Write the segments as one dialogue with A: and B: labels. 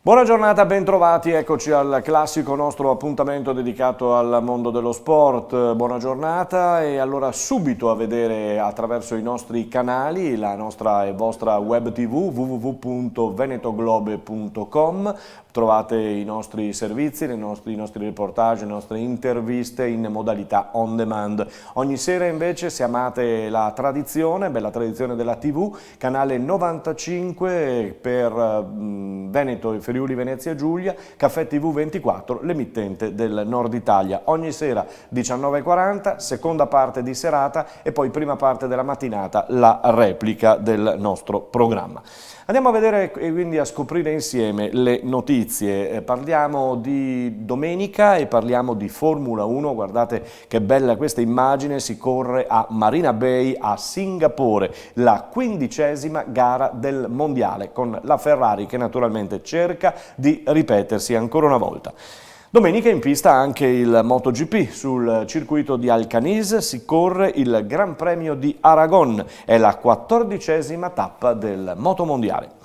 A: Buona giornata, bentrovati, eccoci al classico nostro appuntamento dedicato al mondo dello sport. Buona giornata e allora subito a vedere attraverso i nostri canali la nostra e vostra web tv www.venetoglobe.com. Trovate i nostri servizi, i nostri reportage, le nostre interviste in modalità on demand. Ogni sera invece, se amate la tradizione, bella tradizione della TV, canale 95 per Veneto e Friuli Venezia Giulia, Caffè TV 24, l'emittente del Nord Italia. Ogni sera 19:40, seconda parte di serata e poi prima parte della mattinata, la replica del nostro programma. Andiamo a vedere e quindi a scoprire insieme le notizie. Parliamo di domenica e parliamo di Formula 1. Guardate che bella questa immagine, si corre a Marina Bay a Singapore, la 15ª gara del mondiale, con la Ferrari che naturalmente cerca di ripetersi ancora una volta. Domenica in pista anche il MotoGP, sul circuito di Alcanis si corre il Gran Premio di Aragon, è la 14ª tappa del Motomondiale.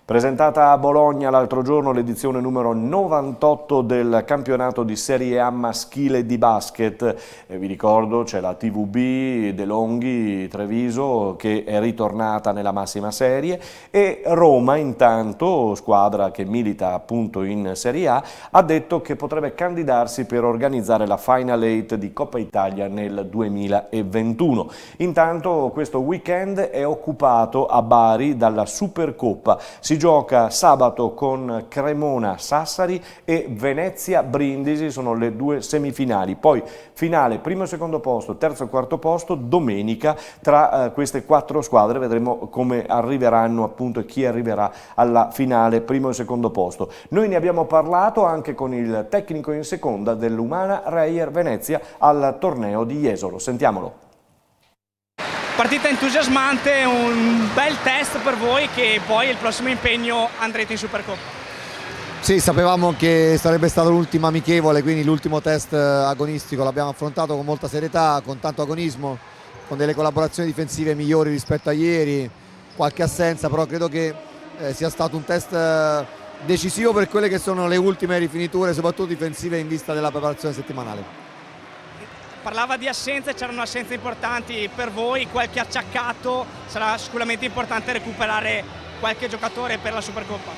A: Presentata a Bologna l'altro giorno l'edizione numero 98 del campionato di Serie A maschile di basket. Vi ricordo c'è la TVB De Longhi Treviso che è ritornata nella massima serie e Roma intanto, squadra che milita appunto in Serie A, ha detto che potrebbe candidarsi per organizzare la Final 8 di Coppa Italia nel 2021. Intanto questo weekend è occupato a Bari dalla Supercoppa. Si gioca sabato con Cremona Sassari e Venezia Brindisi, sono le due semifinali. Poi finale primo e secondo posto, terzo e quarto posto, domenica tra queste quattro squadre. Vedremo come arriveranno appunto e chi arriverà alla finale primo e secondo posto. Noi ne abbiamo parlato anche con il tecnico in seconda dell'Umana Reyer Venezia al torneo di Jesolo. Sentiamolo.
B: Partita entusiasmante, un bel test per voi che poi il prossimo impegno andrete in Supercoppa.
C: Sì, sapevamo che sarebbe stato l'ultimo amichevole, quindi l'ultimo test agonistico l'abbiamo affrontato con molta serietà, con tanto agonismo, con delle collaborazioni difensive migliori rispetto a ieri, qualche assenza, però credo che sia stato un test decisivo per quelle che sono le ultime rifiniture, soprattutto difensive in vista della preparazione settimanale.
B: Parlava di assenze, c'erano assenze importanti per voi, qualche acciaccato, sarà sicuramente importante recuperare qualche giocatore per la Supercoppa.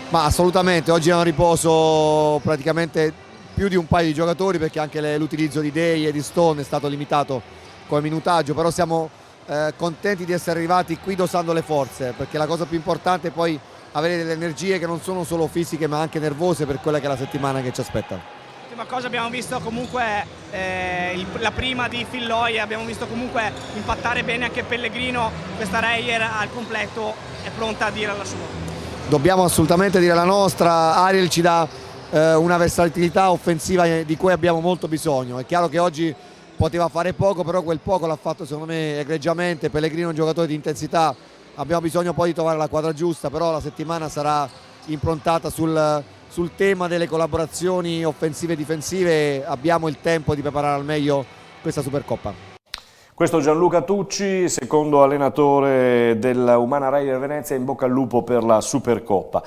C: Ma assolutamente, oggi è un riposo praticamente più di un paio di giocatori perché anche l'utilizzo di Day e di Stone è stato limitato come minutaggio, però siamo contenti di essere arrivati qui dosando le forze, perché la cosa più importante è poi avere delle energie che non sono solo fisiche ma anche nervose per quella che è la settimana che ci aspetta.
B: Ultima cosa, abbiamo visto comunque la prima di Filloy, abbiamo visto comunque impattare bene anche Pellegrino, questa Reyer al completo è pronta a dire la sua.
C: Dobbiamo assolutamente dire la nostra, Ariel ci dà una versatilità offensiva di cui abbiamo molto bisogno, è chiaro che oggi poteva fare poco, però quel poco l'ha fatto secondo me egregiamente. Pellegrino è un giocatore di intensità, abbiamo bisogno poi di trovare la quadra giusta, però la settimana sarà improntata sul tema delle collaborazioni offensive e difensive, abbiamo il tempo di preparare al meglio questa Supercoppa.
A: Questo Gianluca Tucci, secondo allenatore dell'Umana Reyer Venezia, in bocca al lupo per la Supercoppa.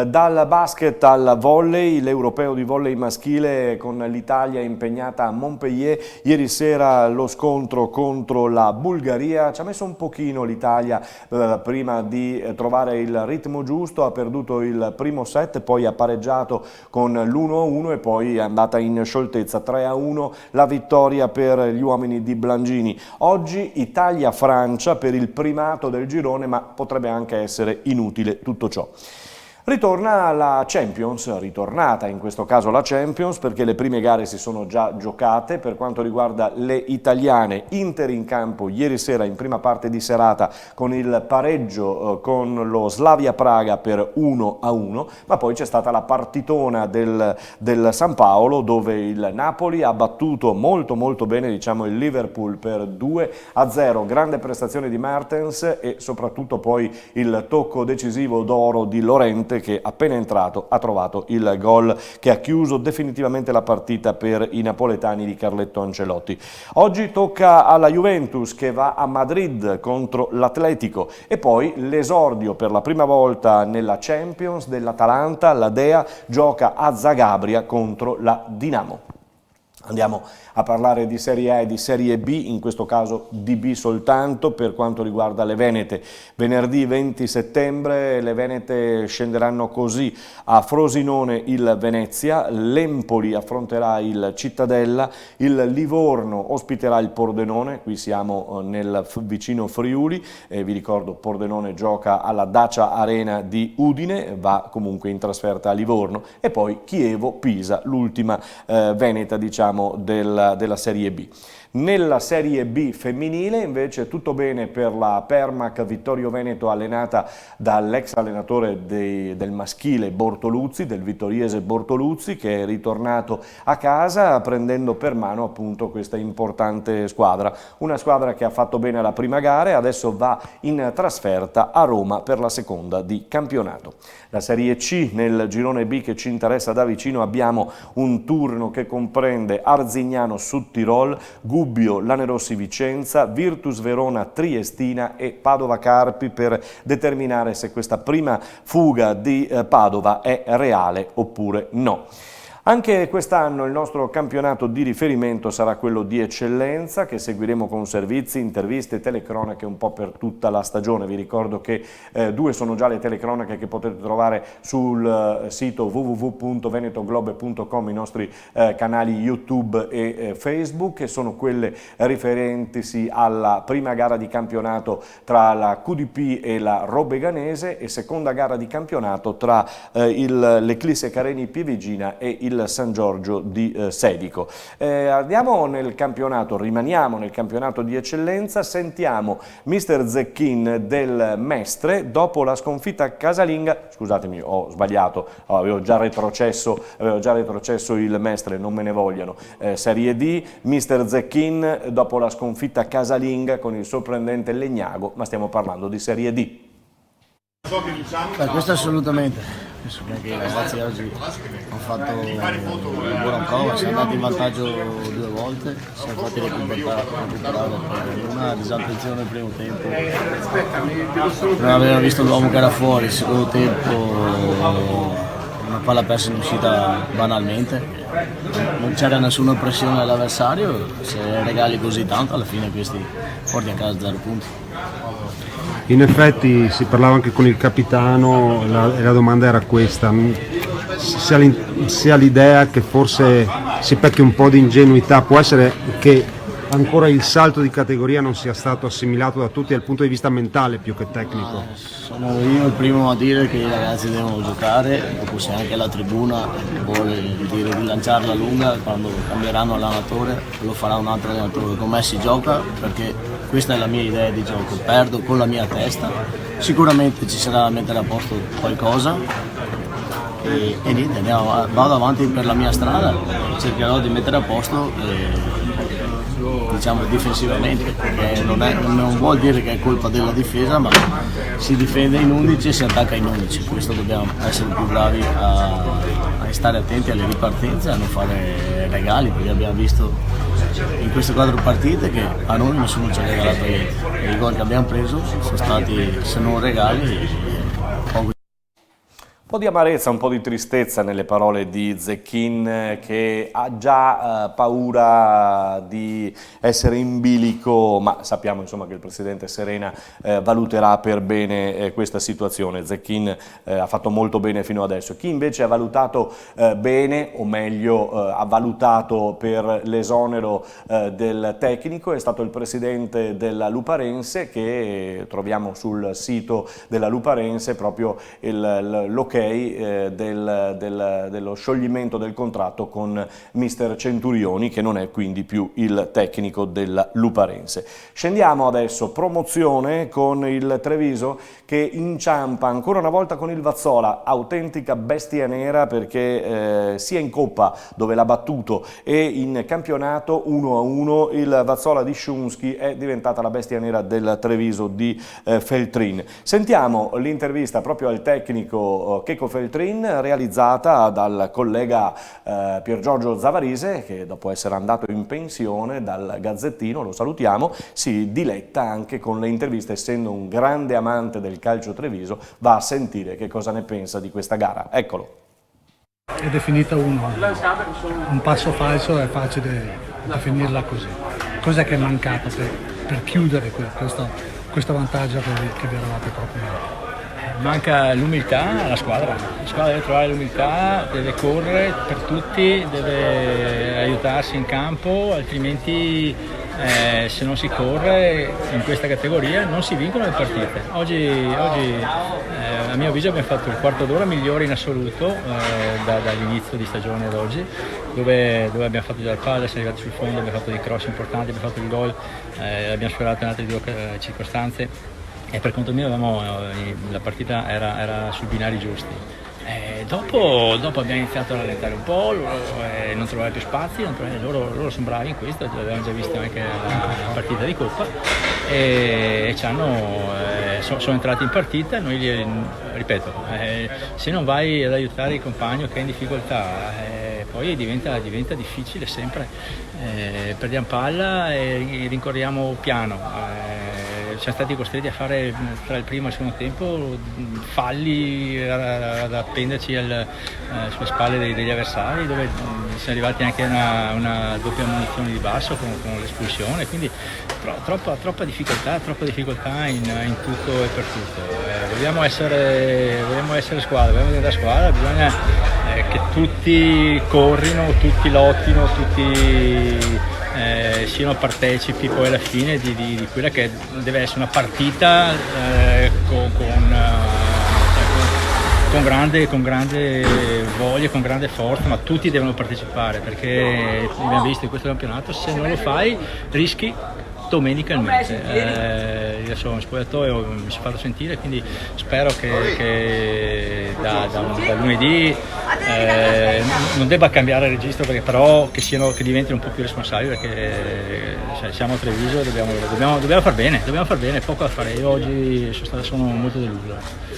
A: Dal basket al volley, l'europeo di volley maschile con l'Italia impegnata a Montpellier. Ieri sera lo scontro contro la Bulgaria, ci ha messo un pochino l'Italia prima di trovare il ritmo giusto, ha perduto il primo set, poi ha pareggiato con l'1-1 e poi è andata in scioltezza 3-1 la vittoria per gli uomini di Blangini. Oggi Italia-Francia per il primato del girone, ma potrebbe anche essere inutile tutto ciò. Ritorna la Champions, ritornata in questo caso la Champions perché le prime gare si sono già giocate. Per quanto riguarda le italiane, Inter in campo ieri sera in prima parte di serata con il pareggio con lo Slavia Praga per 1-1, ma poi c'è stata la partitona del San Paolo dove il Napoli ha battuto molto bene diciamo il Liverpool per 2-0, grande prestazione di Mertens e soprattutto poi il tocco decisivo d'oro di Llorente Conte che appena entrato ha trovato il gol che ha chiuso definitivamente la partita per i napoletani di Carletto Ancelotti. Oggi tocca alla Juventus che va a Madrid contro l'Atletico e poi l'esordio per la prima volta nella Champions dell'Atalanta, la Dea gioca a Zagabria contro la Dinamo. Andiamo a parlare di Serie A e di Serie B, in questo caso di B soltanto per quanto riguarda le Venete. Venerdì 20 settembre le Venete scenderanno così: a Frosinone il Venezia, l'Empoli affronterà il Cittadella, il Livorno ospiterà il Pordenone, qui siamo nel vicino Friuli, vi ricordo Pordenone gioca alla Dacia Arena di Udine, va comunque in trasferta a Livorno, e poi Chievo-Pisa, l'ultima veneta diciamo della Serie B. Nella Serie B femminile invece tutto bene per la Permac Vittorio Veneto, allenata dall'ex allenatore del maschile Bortoluzzi, del vittoriese Bortoluzzi, che è ritornato a casa prendendo per mano appunto questa importante squadra. Una squadra che ha fatto bene alla prima gara e adesso va in trasferta a Roma per la seconda di campionato. La Serie C, nel girone B che ci interessa da vicino, abbiamo un turno che comprende Arzignano Sudtirol, Gubbio Lanerossi Vicenza, Virtus Verona Triestina e Padova Carpi, per determinare se questa prima fuga di Padova è reale oppure no. Anche quest'anno il nostro campionato di riferimento sarà quello di eccellenza, che seguiremo con servizi, interviste e telecronache un po' per tutta la stagione. Vi ricordo che 2 sono già le telecronache che potete trovare sul sito www.venetoglobe.com, i nostri canali YouTube e Facebook, e sono quelle riferentisi alla prima gara di campionato tra la QDP e la Robeganese e seconda gara di campionato tra l'Eclisse Careni Pievigina e il San Giorgio di Sedico. Andiamo nel campionato, rimaniamo nel campionato di eccellenza, sentiamo Mister Zecchin del Mestre dopo la sconfitta casalinga. Scusatemi, ho sbagliato, avevo già retrocesso il Mestre, non me ne vogliano. Serie D, Mister Zecchin dopo la sconfitta casalinga con il sorprendente Legnago, ma stiamo parlando di Serie D.
D: Questo assolutamente. Penso che i ragazzi oggi hanno fatto una buona prova, siamo andati in vantaggio 2 volte, siamo fatti recuperare per una disattenzione nel primo tempo. Non avevamo visto l'uomo che era fuori, il secondo tempo una palla persa in uscita banalmente, non c'era nessuna pressione all'avversario, se regali così tanto alla fine questi porti a casa 0 punti.
E: In effetti si parlava anche con il capitano e la domanda era questa: si ha l'idea che forse si pecchi un po' di ingenuità, può essere che ancora il salto di categoria non sia stato assimilato da tutti dal punto di vista mentale più che tecnico?
D: Sono io il primo a dire che i ragazzi devono giocare, dopo se anche la tribuna vuole dire di lanciarla lunga, quando cambieranno allenatore lo farà un altro allenatore. Con me si gioca perché questa è la mia idea di gioco, perdo con la mia testa, sicuramente ci sarà da mettere a posto qualcosa e niente, vado avanti per la mia strada, cercherò di mettere a posto diciamo difensivamente, perché non vuol dire che è colpa della difesa, ma si difende in 11 e si attacca in 11, questo dobbiamo essere più bravi a stare attenti alle ripartenze, a non fare regali, perché abbiamo visto in queste 4 partite che a noi nessuno ci ha regalato niente, i gol che abbiamo preso sono stati, se non regali, poco.
A: Un po' di amarezza, un po' di tristezza nelle parole di Zecchin, che ha già paura di essere in bilico, ma sappiamo insomma che il presidente Serena valuterà per bene questa situazione. Zecchin ha fatto molto bene fino adesso. Chi invece ha valutato bene, o meglio ha valutato per l'esonero del tecnico, è stato il presidente della Luparense, che troviamo sul sito della Luparense proprio l'ok dello scioglimento del contratto con mister Centurioni, che non è quindi più il tecnico della Luparense. Scendiamo adesso, promozione con il Treviso che inciampa ancora una volta con il Vazzola, autentica bestia nera, perché sia in Coppa dove l'ha battuto e in campionato 1-1 il Vazzola di Sciunski è diventata la bestia nera del Treviso di Feltrin. Sentiamo l'intervista proprio al tecnico Checco Feltrin, realizzata dal collega Pier Giorgio Zavarise, che dopo essere andato in pensione dal Gazzettino, lo salutiamo, si diletta anche con le interviste, essendo un grande amante del calcio Treviso, va a sentire che cosa ne pensa di questa gara. Eccolo.
F: È definita un passo falso, è facile definirla così. Cos'è che è mancato per chiudere questo vantaggio che vi eravate procurato?
G: Manca l'umiltà alla squadra. La squadra deve trovare l'umiltà, deve correre per tutti, deve aiutarsi in campo, altrimenti se non si corre in questa categoria non si vincono le partite. Oggi a mio avviso abbiamo fatto il quarto d'ora migliore in assoluto dall'inizio di stagione ad oggi, dove abbiamo fatto già il palla, siamo arrivati sul fondo, abbiamo fatto dei cross importanti, abbiamo fatto il gol, abbiamo sfiorato in altre due circostanze. E per conto mio la partita era sui binari giusti. Dopo abbiamo iniziato a rallentare un po', non trovare più spazi, loro sono bravi in questo, l'abbiamo già visto anche alla partita di Coppa e sono entrati in partita. Noi ripeto, se non vai ad aiutare il compagno che è in difficoltà, poi diventa difficile sempre, perdiamo palla e rincorriamo piano. Siamo stati costretti a fare tra il primo e il secondo tempo falli ad appenderci sulle spalle degli avversari, dove siamo arrivati anche a una doppia munizione di basso con l'espulsione, quindi troppa difficoltà in tutto e per tutto. Vogliamo essere squadra, vogliamo diventare squadra, bisogna che tutti corrino, tutti lottino, tutti siano partecipi poi alla fine di quella che deve essere una partita con grande voglia, con grande forza, ma tutti devono partecipare, perché abbiamo visto in questo campionato, se non lo fai rischi domenicalmente. Io sono in spogliatoio, mi sono fatto sentire, quindi spero che da lunedì non debba cambiare il registro, perché però che diventino un po' più responsabili, perché siamo a Treviso e dobbiamo far bene, poco da fare. Io oggi sono molto deluso.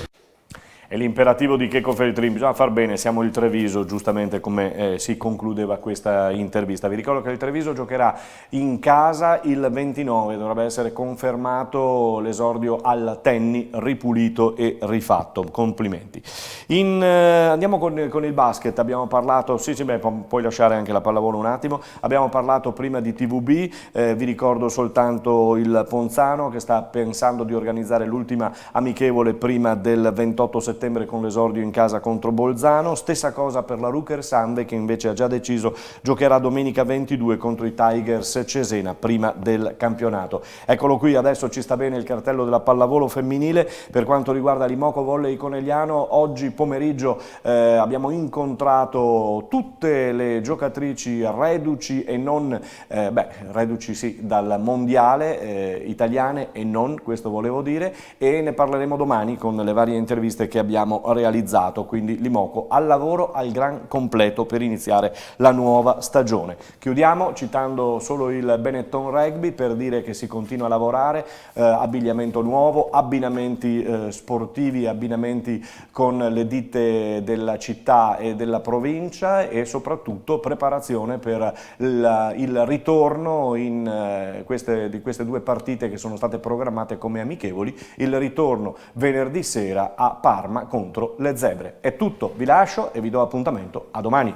A: È l'imperativo di Checco Feltrin, bisogna far bene, siamo il Treviso, giustamente come si concludeva questa intervista. Vi ricordo che il Treviso giocherà in casa il 29, dovrebbe essere confermato l'esordio al Tenni, ripulito e rifatto. Complimenti. Andiamo con il basket, abbiamo parlato, puoi lasciare anche la pallavolo un attimo, abbiamo parlato prima di TVB, vi ricordo soltanto il Ponzano che sta pensando di organizzare l'ultima amichevole prima del 28 settembre con l'esordio in casa contro Bolzano. Stessa cosa per la Rucker Sande, che invece ha già deciso giocherà domenica 22 contro i Tigers Cesena prima del campionato. Eccolo qui, adesso ci sta bene il cartello della pallavolo femminile per quanto riguarda l'Imoco Volley Conegliano. Oggi pomeriggio abbiamo incontrato tutte le giocatrici reduci e non, reduci sì dal mondiale, italiane e non, questo volevo dire, e ne parleremo domani con le varie interviste che abbiamo realizzato, quindi l'Imoco al lavoro al gran completo per iniziare la nuova stagione. Chiudiamo citando solo il Benetton Rugby per dire che si continua a lavorare, abbigliamento nuovo, abbinamenti sportivi, abbinamenti con le ditte della città e della provincia e soprattutto preparazione per il ritorno di queste due partite che sono state programmate come amichevoli, il ritorno venerdì sera a Parma contro le Zebre. È tutto, vi lascio e vi do appuntamento a domani.